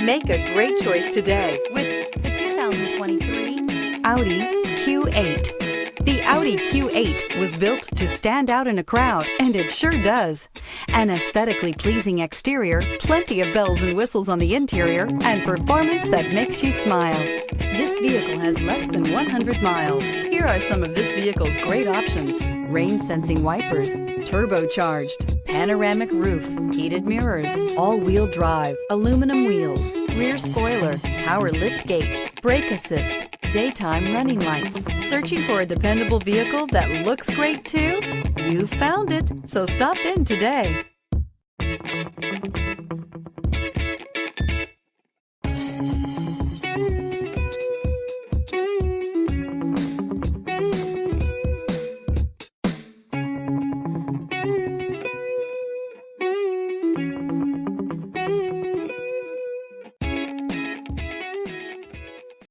Make a great choice today with the 2023 Audi Q8. The Audi Q8 was built to stand out in a crowd, and it sure does. An aesthetically pleasing exterior, plenty of bells and whistles on the interior, and performance that makes you smile. This vehicle has less than 100 miles. Here are some of this vehicle's great options: rain-sensing wipers, turbocharged, panoramic roof, heated mirrors, all-wheel drive, aluminum wheels, rear spoiler, power liftgate, brake assist, daytime running lights. Searching for a dependable vehicle that looks great too? You found it, so stop in today.